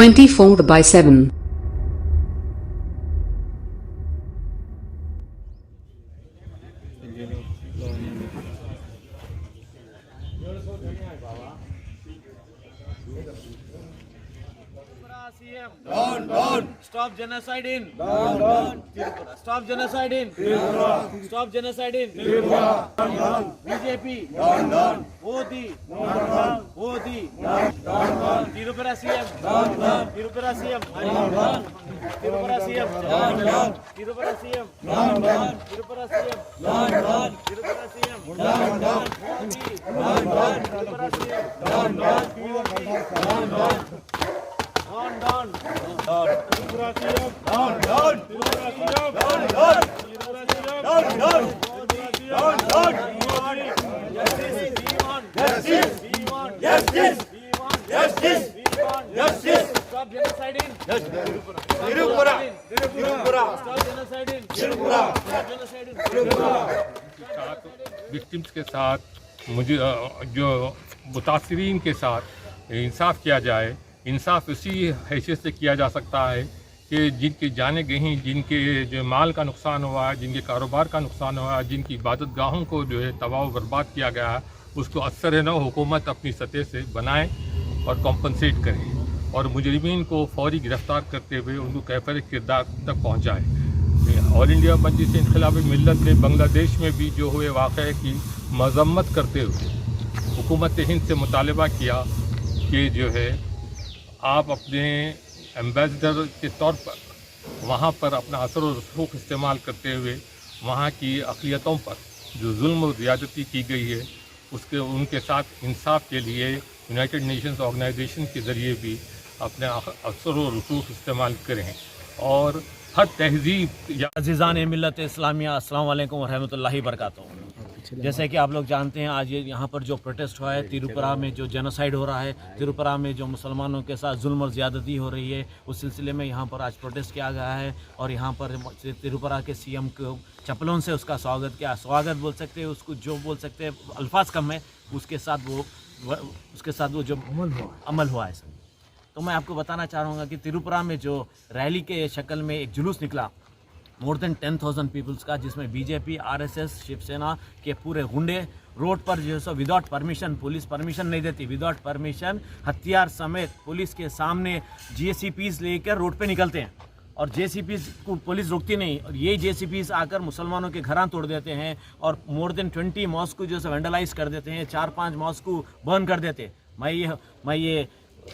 24/7. Down, down. Stop genocide in. Down, down. Stop genocide in. Tripura. Stop genocide in. Tripura. Down, down. BJP. Down, down. Modi. Down, down. Modi. Down, down. Tripura CM. Down, down. Tripura CM. Down, down. Tripura CM. Down, down. Tripura CM. Down, down. Tripura CM. Down, down. Tripura CM. Down, down. Modi. Down, down. Tripura CM. Down, down. Down, down. Down, down. Tripura CM. Down, down. Tripura CM. Down, down. Tripura CM. Down, down. Down, down. Justice. We want justice. We want justice. We want justice. We want justice. Stop genocide in Tripura. Tripura. Stop genocide in Tripura. Stop genocide in Tripura. Victims के साथ मुझे जो मुतासरीन के साथ इंसाफ किया जाए। इंसाफ इसी हैसियत से किया जा सकता है कि जिनकी जानें गई, जिनके जो माल का नुकसान हुआ है, जिनके कारोबार का नुकसान हुआ है, जिनकी इबादत गाहों को जो है तबाह व बर्बाद किया गया है, उसको असर नौ हुकूमत अपनी सतह से बनाए और कॉम्पनसेट करे और मुजरिमीन को फौरी गिरफ़्तार करते हुए उनको कैफर किरदार तक पहुँचाए। ऑल इंडिया मजलिस इन्क़िलाबी मिल्लत ने बांग्लादेश में भी जो हुए वाक़े की मज़म्मत करते हुए हुकूमत हिंद से मुतालबा किया कि जो है आप अपने एम्बेसडर के तौर पर वहाँ पर अपना असर और रसूख इस्तेमाल करते हुए वहाँ की अक़लियतों पर जो जुल्म और ज़्यादती की गई है उसके उनके साथ इंसाफ के लिए यूनाइटेड नेशंस ऑर्गेनाइजेशन के ज़रिए भी अपने असर और रसूख इस्तेमाल करें और हर तहज़ीब अज़ीज़ान मिल्लत इस्लामिया अस्सलाम वालेकुम व रहमतुल्लाहि व बरकातहू। जैसे कि आप लोग जानते हैं आज ये यहाँ पर जो प्रोटेस्ट हुआ है तिरुपुरा में, जो जेनोसाइड हो रहा है तिरुपुरा में, जो मुसलमानों के साथ जुल्म और ज़्यादती हो रही है, उस सिलसिले में यहाँ पर आज प्रोटेस्ट किया गया है और यहाँ पर तिरुपुरा के सीएम को चप्पलों से उसका स्वागत किया। स्वागत बोल सकते हैं उसको, जो बोल सकते हैं अल्फाज कम है, उसके साथ वो जो अमल हुआ है। तो मैं आपको बताना चाह रहा हूँ कि तिरुपुरा में जो रैली के शक्ल में एक जुलूस निकला मोर देन 10,000 पीपल्स का, जिसमें बीजेपी, आरएसएस, शिवसेना के पूरे गुंडे रोड पर जो है so without permission, police permission नहीं देती, विदाउट परमिशन हथियार समेत पुलिस के सामने जेसीपीज लेकर रोड पे निकलते हैं और जेसीपीज को पुलिस रोकती नहीं और ये जेसीपीज आकर मुसलमानों के घरां तोड़ देते हैं और मोर देन 20 मॉस्क को जो है वैंडलाइज कर देते हैं, 4-5 मॉस्क को बर्न कर देते हैं। मैं ये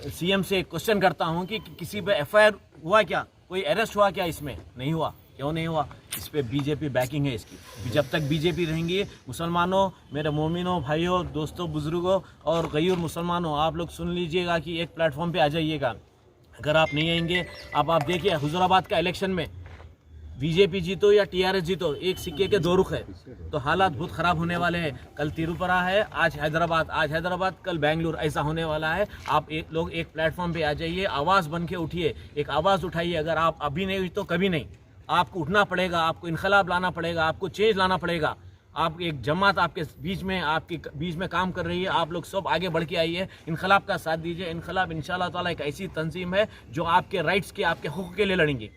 सीएम से क्वेश्चन करता हूं कि किसी पे एफआईआर हुआ क्या, कोई अरेस्ट हुआ क्या? इसमें नहीं हुआ। क्यों नहीं हुआ? इस पे बीजेपी बैकिंग है इसकी। जब तक बीजेपी रहेंगी, मुसलमानों, मेरे मोमिनों, भाइयों, दोस्तों, बुजुर्गों और गैर मुसलमानों, आप लोग सुन लीजिएगा कि एक प्लेटफॉर्म पे आ जाइएगा। अगर आप नहीं आएंगे, अब आप देखिए हुजूराबाद का इलेक्शन में बीजेपी जीतो या टीआरएस जीतो, एक सिक्के के दो रुख है, तो हालात बहुत ख़राब होने वाले हैं। कल तिरुपुरा है, आज हैदराबाद, कल बेंगलुरु, ऐसा होने वाला है। आप लोग एक प्लेटफॉर्म पे आ जाइए, आवाज़ बन के उठिए, एक आवाज़ उठाइए। अगर आप अभी नहीं हुई तो कभी नहीं, आपको उठना पड़ेगा, आपको इनकलाब लाना पड़ेगा, आपको चेंज लाना पड़ेगा। आप एक जमात आपके बीच में काम कर रही है, आप लोग सब आगे बढ़ के आइए, इनकलाब का साथ दीजिए। इनकलाब इंशाल्लाह ताला एक ऐसी तंजीम है जो आपके राइट्स के, आपके हुकूक के लिए लड़ेंगे।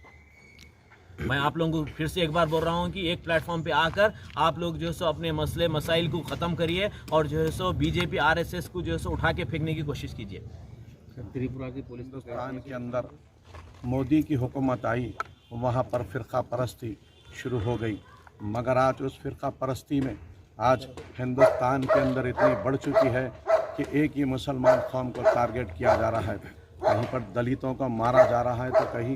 मैं आप लोगों को फिर से एक बार बोल रहा हूँ कि एक प्लेटफॉर्म पे आकर आप लोग जो है सो अपने मसले मसाइल को ख़त्म करिए और जो है सो बीजेपी, आरएसएस को जो है सो उठा के फेंकने की कोशिश कीजिए। त्रिपुरा की पुलिस हिंदुस्तान के अंदर मोदी की हुकूमत आई, वहाँ पर फ़िरका परस्ती शुरू हो गई, मगर आज उस फ़िरका परस्ती में आज हिंदुस्तान के अंदर इतनी बढ़ चुकी है कि एक ही मुसलमान कौम को टारगेट किया जा रहा है। कहीं पर दलितों को मारा जा रहा है तो कहीं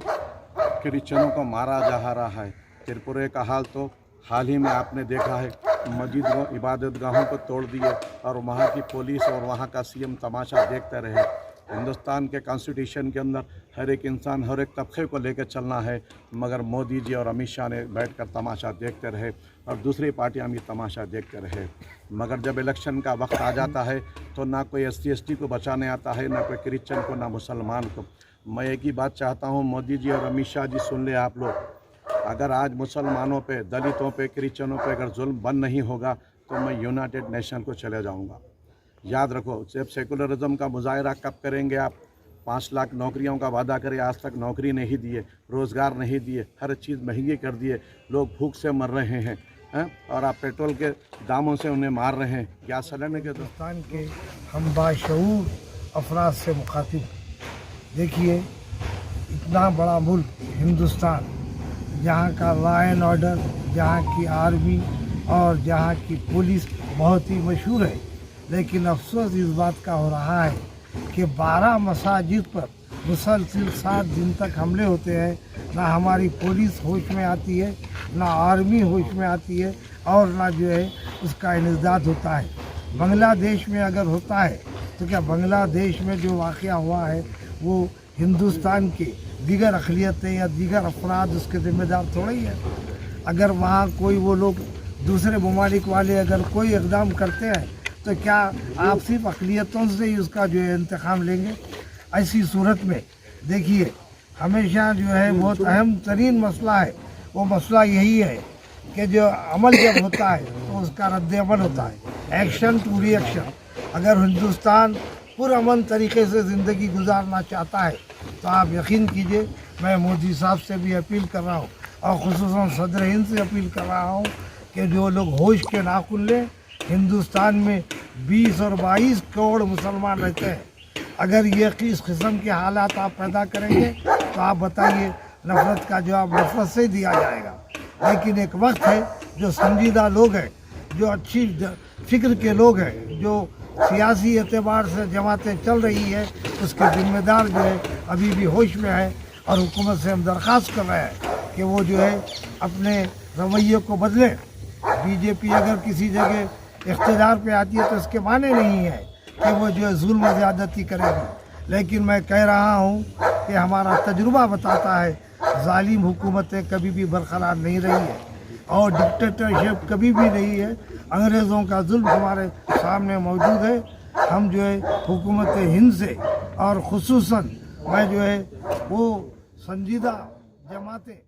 क्रिश्चनों को मारा जा रहा है। त्रिपुरा का हाल तो हाल ही में आपने देखा है, मस्जिद व इबादत गाहों को तोड़ दिए और वहाँ की पुलिस और वहाँ का सीएम तमाशा देखते रहे। हिंदुस्तान के कॉन्स्टिट्यूशन के अंदर हर एक इंसान, हर एक तबके को लेकर चलना है, मगर मोदी जी और अमित शाह ने बैठकर तमाशा देखते रहे और दूसरी पार्टियां भी तमाशा देखते रहे। मगर जब इलेक्शन का वक्त आ जाता है तो ना कोई SC/ST को बचाने आता है, ना कोई क्रिश्चन को, ना मुसलमान को। मैं एक ही बात चाहता हूँ, मोदी जी और अमित शाह जी सुन ले आप लोग, अगर आज मुसलमानों पे, दलितों पे, क्रिश्चनों पे अगर जुल्म बंद नहीं होगा तो मैं यूनाइटेड नेशन को चले जाऊँगा। याद रखो, जब सेकुलरिज्म का मुजाहरा कब करेंगे आप? 5 लाख नौकरियों का वादा करे, आज तक नौकरी नहीं दिए, रोज़गार नहीं दिए, हर चीज़ महंगी कर दिए, लोग भूख से मर रहे हैं और आप पेट्रोल के दामों से उन्हें मार रहे हैं। गैस सिलेंडर के तो हिंदुस्तान के हम बाशऊर अफराद से मुखातिब। देखिए, इतना बड़ा मुल्क हिंदुस्तान, जहाँ का लॉ एंड ऑर्डर, जहाँ की आर्मी और जहाँ की पुलिस बहुत ही मशहूर है, लेकिन अफसोस इस बात का हो रहा है कि 12 मसाजिद पर मुसलसिल 7 दिन तक हमले होते हैं। ना हमारी पुलिस होश में आती है, ना आर्मी होश में आती है, और ना जो है उसका इंसदाद होता है। बांग्लादेश में अगर होता है तो क्या बांग्लादेश में जो वाक़या हुआ है वो हिंदुस्तान के दीगर अक़लियतें या दीगर अफराद उसके ज़िम्मेदार थोड़े ही है। अगर वहाँ कोई वो लोग दूसरे ममालिक वाले अगर कोई इक़दाम करते हैं तो क्या आप सिर्फ अक़लियतों से ही उसका जो है इंतकाम लेंगे? ऐसी सूरत में देखिए, हमेशा जो है बहुत अहम तरीन मसला है, वो मसला यही है कि जो अमल जब होता है तो उसका रद्द अमल होता है, एक्शन टू रिएक्शन। अगर हिंदुस्तान पुरअमन तरीके से ज़िंदगी गुजारना चाहता है तो आप यकीन कीजिए, मैं मोदी साहब से भी अपील कर रहा हूँ और ख़ुसूसन सदर हिंद से अपील कर रहा हूँ कि जो लोग होश के नाखुन लें। हिंदुस्तान में 20 और 22 करोड़ मुसलमान रहते हैं। अगर ये किस किस्म के हालात आप पैदा करेंगे तो आप बताइए, नफ़रत का जवाब नफ़रत से दिया जाएगा। लेकिन एक वक्त है जो संजीदा लोग हैं, जो अच्छी फ़िक्र के लोग हैं, जो सियासी एतबार से जमातें चल रही है, उसके ज़िम्मेदार जो है अभी भी होश में है। और हुकूमत से हम दरख्वास्त कर रहे हैं कि वो जो है अपने रवैये को बदलें। बीजेपी अगर किसी जगह इख्तिदार पे आती है तो इसके माने नहीं है कि वो जो है जुल्म ज़्यादती करेगी। लेकिन मैं कह रहा हूँ कि हमारा तजुर्बा बताता है जालिम हुकूमतें कभी भी बरकरार नहीं रही है और डिक्टेटरशिप कभी भी नहीं है। अंग्रेज़ों का जुल्म हमारे सामने मौजूद है। हम जो है हुकूमत हिंद से और ख़ुसूसन मैं जो है वो संजीदा जमातें